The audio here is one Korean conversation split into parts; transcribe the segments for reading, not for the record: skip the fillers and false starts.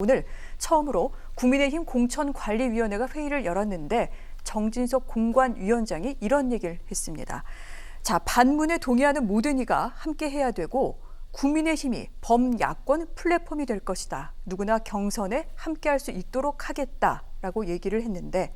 오늘 처음으로 국민의힘 공천관리위원회가 회의를 열었는데 정진석 공관위원장이 이런 얘기를 했습니다. 자, 반문에 동의하는 모든 이가 함께 해야 되고 국민의힘이 범야권 플랫폼이 될 것이다. 누구나 경선에 함께할 수 있도록 하겠다라고 얘기를 했는데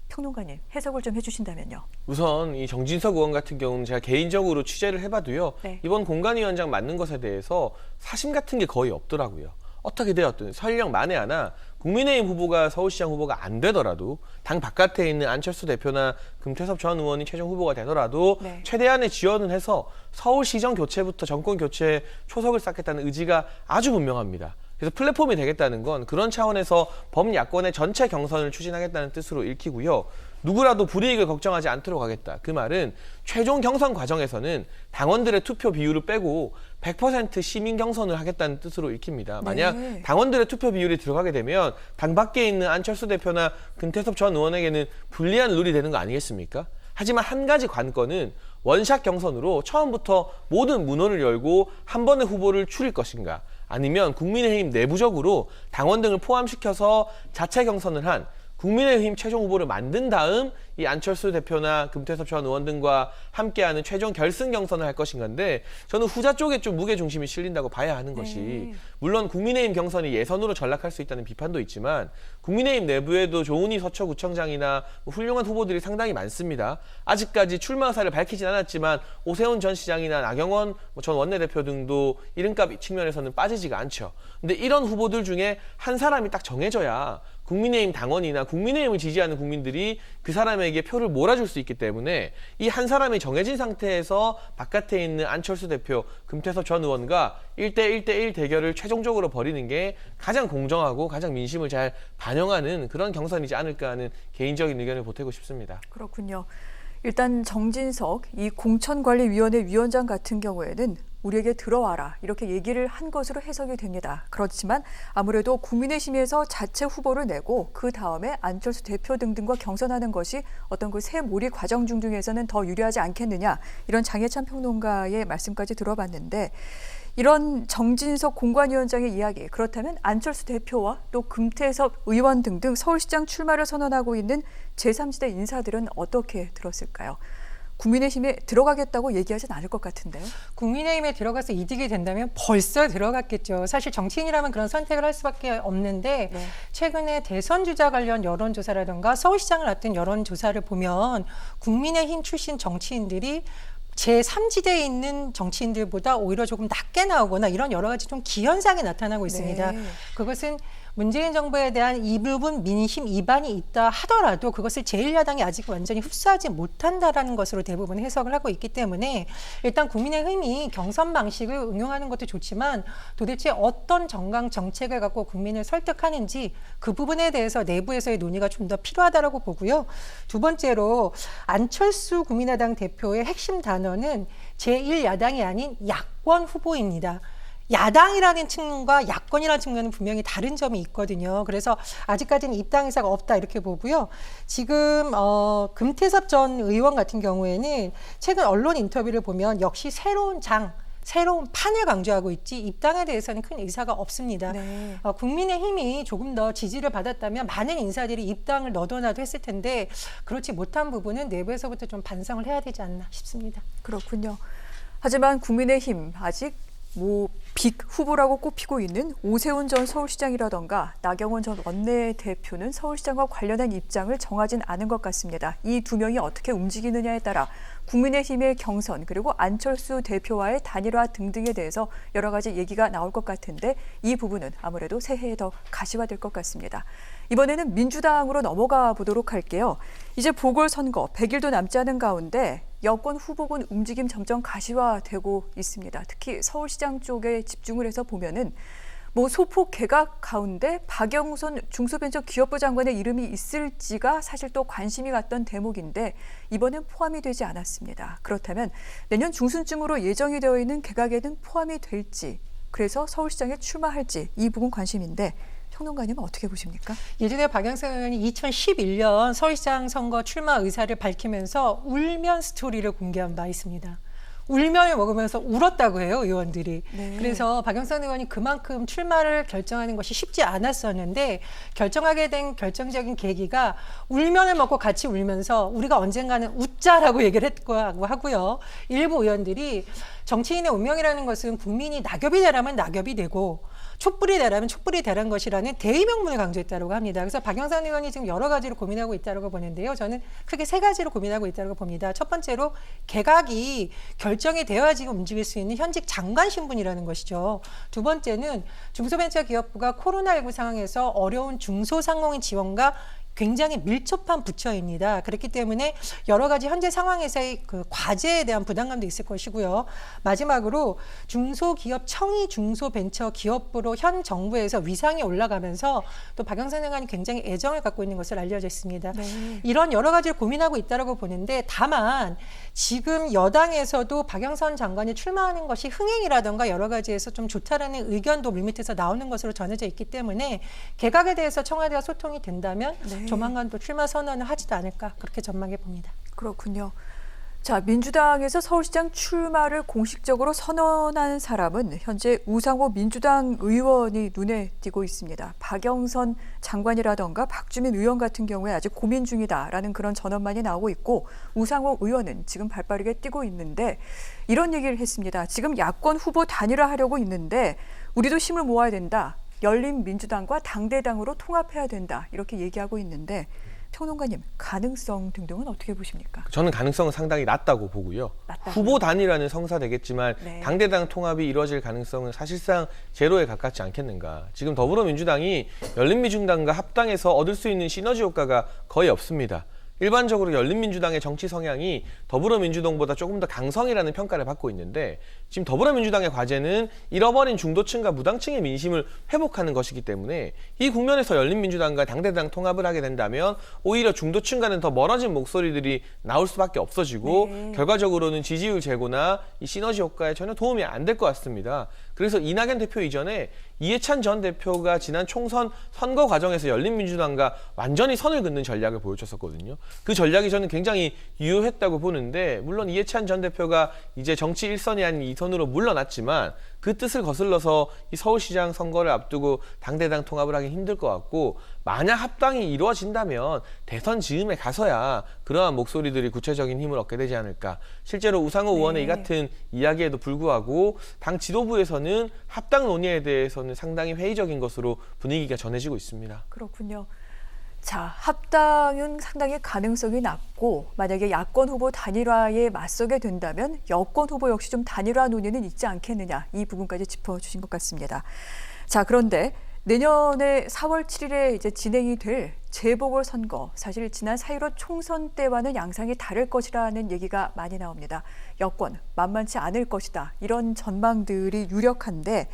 평론가님 해석을 좀 해주신다면요. 우선 이 정진석 의원 같은 경우는 제가 개인적으로 취재를 해봐도요. 네. 이번 공관위원장 맡는 것에 대해서 사심 같은 게 거의 없더라고요. 어떻게 되었든 설령 만에 하나 국민의힘 후보가 서울시장 후보가 안 되더라도 당 바깥에 있는 안철수 대표나 금태섭 전 의원이 최종 후보가 되더라도 네. 최대한의 지원을 해서 서울시정 교체부터 정권 교체에 초석을 쌓겠다는 의지가 아주 분명합니다. 그래서 플랫폼이 되겠다는 건 그런 차원에서 범야권의 전체 경선을 추진하겠다는 뜻으로 읽히고요. 누구라도 불이익을 걱정하지 않도록 하겠다. 그 말은 최종 경선 과정에서는 당원들의 투표 비율을 빼고 100% 시민 경선을 하겠다는 뜻으로 읽힙니다. 만약 네. 당원들의 투표 비율이 들어가게 되면 당 밖에 있는 안철수 대표나 금태섭 전 의원에게는 불리한 룰이 되는 거 아니겠습니까? 하지만 한 가지 관건은 원샷 경선으로 처음부터 모든 문호를 열고 한 번의 후보를 추릴 것인가, 아니면 국민의힘 내부적으로 당원 등을 포함시켜서 자체 경선을 한 국민의힘 최종 후보를 만든 다음 이 안철수 대표나 금태섭 전 의원 등과 함께하는 최종 결승 경선을 할 것인가인데, 저는 후자 쪽에 좀 무게중심이 실린다고 봐야 하는 것이, 물론 국민의힘 경선이 예선으로 전락할 수 있다는 비판도 있지만 국민의힘 내부에도 조은희 서초구청장이나 훌륭한 후보들이 상당히 많습니다. 아직까지 출마 의사를 밝히진 않았지만 오세훈 전 시장이나 나경원 전 원내대표 등도 이름값 측면에서는 빠지지가 않죠. 근데 이런 후보들 중에 한 사람이 딱 정해져야 국민의힘 당원이나 국민의힘을 지지하는 국민들이 그 사람에게 표를 몰아줄 수 있기 때문에 이 한 사람이 정해진 상태에서 바깥에 있는 안철수 대표, 금태섭 전 의원과 1대1대1 대결을 최종적으로 벌이는 게 가장 공정하고 가장 민심을 잘 반영하는 그런 경선이지 않을까 하는 개인적인 의견을 보태고 싶습니다. 그렇군요. 일단 정진석 이 공천관리위원회 위원장 같은 경우에는 우리에게 들어와라 이렇게 얘기를 한 것으로 해석이 됩니다. 그렇지만 아무래도 국민의힘에서 자체 후보를 내고 그 다음에 안철수 대표 등등과 경선하는 것이 어떤 그 새 몰이 과정 중에서는 더 유리하지 않겠느냐, 이런 장혜찬 평론가의 말씀까지 들어봤는데, 이런 정진석 공관위원장의 이야기, 그렇다면 안철수 대표와 또 금태섭 의원 등등 서울시장 출마를 선언하고 있는 제3지대 인사들은 어떻게 들었을까요? 국민의힘에 들어가겠다고 얘기하진 않을 것 같은데요. 국민의힘에 들어가서 이득이 된다면 벌써 들어갔겠죠. 사실 정치인이라면 그런 선택을 할 수밖에 없는데, 네. 최근에 대선 주자 관련 여론조사라든가 서울시장을 앞둔 여론조사를 보면 국민의힘 출신 정치인들이 제3지대에 있는 정치인들보다 오히려 조금 낮게 나오거나 이런 여러 가지 좀 기현상이 나타나고 있습니다. 네. 그것은 문재인 정부에 대한 이 부분 민심 이반이 있다 하더라도 그것을 제1야당이 아직 완전히 흡수하지 못한다라는 것으로 대부분 해석을 하고 있기 때문에, 일단 국민의힘이 경선 방식을 응용하는 것도 좋지만 도대체 어떤 정강 정책을 갖고 국민을 설득하는지 그 부분에 대해서 내부에서의 논의가 좀 더 필요하다라고 보고요. 두 번째로 안철수 국민의당 대표의 핵심 단어는 제1야당이 아닌 야권 후보입니다. 야당이라는 측면과 야권이라는 측면은 분명히 다른 점이 있거든요. 그래서 아직까지는 입당 의사가 없다 이렇게 보고요. 지금 금태섭 전 의원 같은 경우에는 최근 언론 인터뷰를 보면 역시 새로운 판을 강조하고 있지 입당에 대해서는 큰 의사가 없습니다. 네. 국민의힘이 조금 더 지지를 받았다면 많은 인사들이 입당을 너도나도 했을 텐데 그렇지 못한 부분은 내부에서부터 좀 반성을 해야 되지 않나 싶습니다. 그렇군요. 하지만 국민의힘 아직 빅 후보라고 꼽히고 있는 오세훈 전 서울시장이라던가 나경원 전 원내대표는 서울시장과 관련한 입장을 정하진 않은 것 같습니다. 이 두 명이 어떻게 움직이느냐에 따라 국민의힘의 경선, 그리고 안철수 대표와의 단일화 등등에 대해서 여러 가지 얘기가 나올 것 같은데, 이 부분은 아무래도 새해에 더 가시화될 것 같습니다. 이번에는 민주당으로 넘어가 보도록 할게요. 이제 보궐선거 100일도 남지 않은 가운데 여권 후보군 움직임 점점 가시화되고 있습니다. 특히 서울시장 쪽에 집중을 해서 보면은 소폭 개각 가운데 박영선 중소벤처기업부 장관의 이름이 있을지가 사실 또 관심이 갔던 대목인데 이번엔 포함이 되지 않았습니다. 그렇다면 내년 중순쯤으로 예정이 되어 있는 개각에는 포함이 될지, 그래서 서울시장에 출마할지, 이 부분 관심인데 평론가님은 어떻게 보십니까? 예전에 박영선 의원이 2011년 서울시장 선거 출마 의사를 밝히면서 울면 스토리를 공개한 바 있습니다. 울면을 먹으면서 울었다고 해요, 의원들이. 네. 그래서 박영선 의원이 그만큼 출마를 결정하는 것이 쉽지 않았었는데 결정하게 된 결정적인 계기가 울면을 먹고 같이 울면서 우리가 언젠가는 웃자라고 얘기를 했고 하고요. 일부 의원들이 정치인의 운명이라는 것은 국민이 낙엽이 되라면 낙엽이 되고 촛불이 되라면 촛불이 되란 것이라는 대의명분을 강조했다고 합니다. 그래서 박영선 의원이 지금 여러 가지로 고민하고 있다고 보는데요. 저는 크게 세 가지로 고민하고 있다고 봅니다. 첫 번째로 개각이 결정이 되어야 지금 움직일 수 있는 현직 장관 신분이라는 것이죠. 두 번째는 중소벤처기업부가 코로나19 상황에서 어려운 중소상공인 지원과 굉장히 밀접한 부처입니다. 그렇기 때문에 여러 가지 현재 상황에서의 그 과제에 대한 부담감도 있을 것이고요. 마지막으로 중소기업청이 중소벤처기업부로 현 정부에서 위상이 올라가면서 또 박영선 의원이 굉장히 애정을 갖고 있는 것으로 알려져 있습니다. 네. 이런 여러 가지를 고민하고 있다고 보는데 다만 지금 여당에서도 박영선 장관이 출마하는 것이 흥행이라든가 여러 가지에서 좀 좋다라는 의견도 물밑에서 나오는 것으로 전해져 있기 때문에 개각에 대해서 청와대와 소통이 된다면 네. 조만간 또 출마 선언을 하지도 않을까 그렇게 전망해 봅니다. 그렇군요. 자, 민주당에서 서울시장 출마를 공식적으로 선언한 사람은 현재 우상호 민주당 의원이 눈에 띄고 있습니다. 박영선 장관이라던가 박주민 의원 같은 경우에 아직 고민 중이다라는 그런 전언만이 나오고 있고 우상호 의원은 지금 발빠르게 뛰고 있는데 이런 얘기를 했습니다. 지금 야권 후보 단일화하려고 있는데 우리도 힘을 모아야 된다. 열린민주당과 당대당으로 통합해야 된다. 이렇게 얘기하고 있는데 평론가님, 가능성 등등은 어떻게 보십니까? 저는 가능성은 상당히 낮다고 보고요. 낮다고요? 후보 단일화는 성사되겠지만 네. 당대당 통합이 이루어질 가능성은 사실상 제로에 가깝지 않겠는가. 지금 더불어민주당이 열린민주당과 합당해서 얻을 수 있는 시너지 효과가 거의 없습니다. 일반적으로 열린민주당의 정치 성향이 더불어민주당보다 조금 더 강성이라는 평가를 받고 있는데 지금 더불어민주당의 과제는 잃어버린 중도층과 무당층의 민심을 회복하는 것이기 때문에 이 국면에서 열린민주당과 당대당 통합을 하게 된다면 오히려 중도층과는 더 멀어진 목소리들이 나올 수밖에 없어지고 네. 결과적으로는 지지율 제고나 이 시너지 효과에 전혀 도움이 안 될 것 같습니다. 그래서 이낙연 대표 이전에 이해찬 전 대표가 지난 총선 선거 과정에서 열린민주당과 완전히 선을 긋는 전략을 보여줬었거든요. 그 전략이 저는 굉장히 유효했다고 보는데 물론 이해찬 전 대표가 이제 정치 1선이 아닌 2선으로 물러났지만 그 뜻을 거슬러서 이 서울시장 선거를 앞두고 당대당 통합을 하기 힘들 것 같고 만약 합당이 이루어진다면 대선 즈음에 가서야 그러한 목소리들이 구체적인 힘을 얻게 되지 않을까. 실제로 우상호 의원의 이 같은 이야기에도 불구하고 당 지도부에서는 합당 논의에 대해서는 상당히 회의적인 것으로 분위기가 전해지고 있습니다. 그렇군요. 자, 합당은 상당히 가능성이 낮고 만약에 야권 후보 단일화에 맞서게 된다면 여권 후보 역시 좀 단일화 논의는 있지 않겠느냐. 이 부분까지 짚어주신 것 같습니다. 자, 그런데 내년에 4월 7일에 이제 진행이 될 재보궐선거, 사실 지난 4.15 총선 때와는 양상이 다를 것이라는 얘기가 많이 나옵니다. 여권 만만치 않을 것이다. 이런 전망들이 유력한데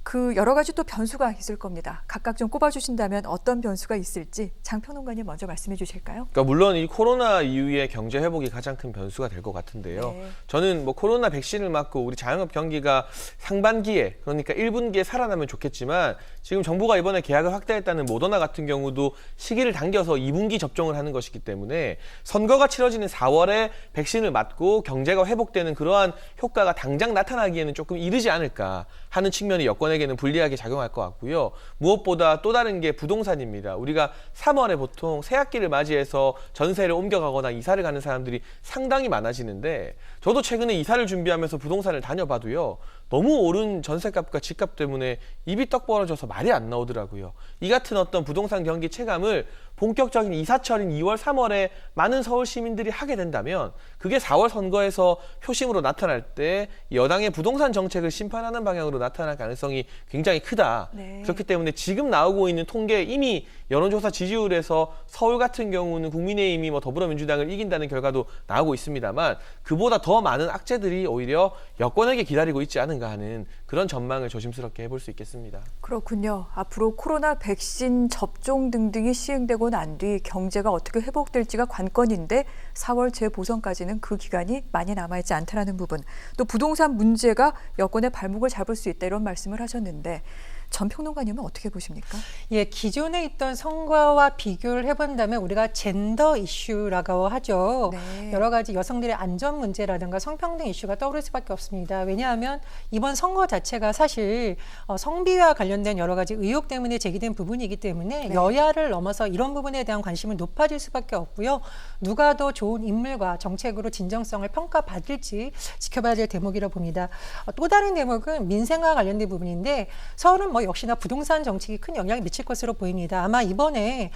그 여러 가지 또 변수가 있을 겁니다. 각각 좀 꼽아주신다면 어떤 변수가 있을지 장 평론가님 먼저 말씀해 주실까요? 그러니까 물론 이 코로나 이후의 경제 회복이 가장 큰 변수가 될 것 같은데요. 네. 저는 뭐 코로나 백신을 맞고 우리 자영업 경기가 상반기에 그러니까 1분기에 살아나면 좋겠지만 지금 정부가 이번에 계약을 확대했다는 모더나 같은 경우도 시기를 당겨서 2분기 접종을 하는 것이기 때문에 선거가 치러지는 4월에 백신을 맞고 경제가 회복되는 그러한 효과가 당장 나타나기에는 조금 이르지 않을까 하는 측면이 여권에게는 불리하게 작용할 것 같고요. 무엇보다 또 다른 게 부동산입니다. 우리가 3월에 보통 새학기를 맞이해서 전세를 옮겨가거나 이사를 가는 사람들이 상당히 많아지는데 저도 최근에 이사를 준비하면서 부동산을 다녀봐도요. 너무 오른 전세값과 집값 때문에 입이 떡 벌어져서 말이 안 나오더라고요. 이 같은 어떤 부동산 경기 체감을 본격적인 이사철인 2월, 3월에 많은 서울 시민들이 하게 된다면 그게 4월 선거에서 표심으로 나타날 때 여당의 부동산 정책을 심판하는 방향으로 나타날 가능성이 굉장히 크다. 네. 그렇기 때문에 지금 나오고 있는 통계 이미 여론조사 지지율에서 서울 같은 경우는 국민의힘이 뭐 더불어민주당을 이긴다는 결과도 나오고 있습니다만 그보다 더 많은 악재들이 오히려 여권에게 기다리고 있지 않은가 하는 그런 전망을 조심스럽게 해볼 수 있겠습니다. 그렇군요. 앞으로 코로나 백신 접종 등등이 시행되고 난 뒤 경제가 어떻게 회복될지가 관건인데 4월 재보선까지는 그 기간이 많이 남아있지 않다는 부분. 또 부동산 문제가 여권의 발목을 잡을 수 있다 이런 말씀을 하셨는데 전 평론가님은 어떻게 보십니까? 예, 기존에 있던 선거와 비교를 해본다면 우리가 젠더 이슈라고 하죠. 네. 여러 가지 여성들의 안전 문제라든가 성평등 이슈가 떠오를 수밖에 없습니다. 왜냐하면 이번 선거 자체가 사실 성비와 관련된 여러 가지 의혹 때문에 제기된 부분이기 때문에 네. 여야를 넘어서 이런 부분에 대한 관심은 높아질 수밖에 없고요. 누가 더 좋은 인물과 정책으로 진정성을 평가받을지 지켜봐야 될 대목이라고 봅니다. 또 다른 대목은 민생과 관련된 부분인데 서울은 역시나 부동산 정책이 큰 영향을 미칠 것으로 보입니다. 아마 이번에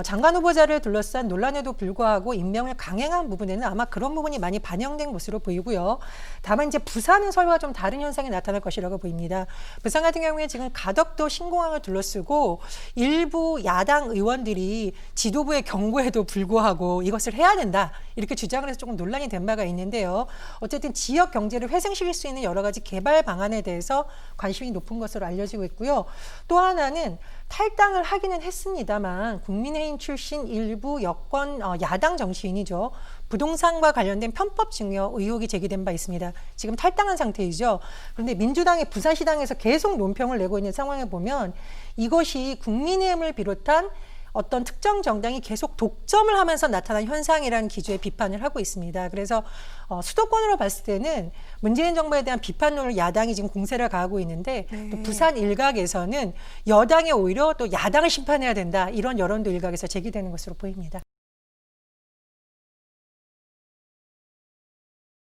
장관 후보자를 둘러싼 논란에도 불구하고 임명을 강행한 부분에는 아마 그런 부분이 많이 반영된 것으로 보이고요. 다만 이제 부산은 서울과 좀 다른 현상이 나타날 것이라고 보입니다. 부산 같은 경우에 지금 가덕도 신공항을 둘러쓰고 일부 야당 의원들이 지도부의 경고에도 불구하고 이것을 해야 된다 이렇게 주장을 해서 조금 논란이 된 바가 있는데요. 어쨌든 지역 경제를 회생시킬 수 있는 여러 가지 개발 방안에 대해서 관심이 높은 것으로 알려지고 있고요. 또 하나는 탈당을 하기는 했습니다만 국민의힘 출신 일부 여권 야당 정치인이죠. 부동산과 관련된 편법 증여 의혹이 제기된 바 있습니다. 지금 탈당한 상태이죠. 그런데 민주당의 부산시당에서 계속 논평을 내고 있는 상황을 보면 이것이 국민의힘을 비롯한 어떤 특정 정당이 계속 독점을 하면서 나타난 현상이라는 기조의 비판을 하고 있습니다. 그래서 수도권으로 봤을 때는 문재인 정부에 대한 비판론을 야당이 지금 공세를 가하고 있는데 또 부산 일각에서는 여당이 오히려 또 야당을 심판해야 된다 이런 여론도 일각에서 제기되는 것으로 보입니다.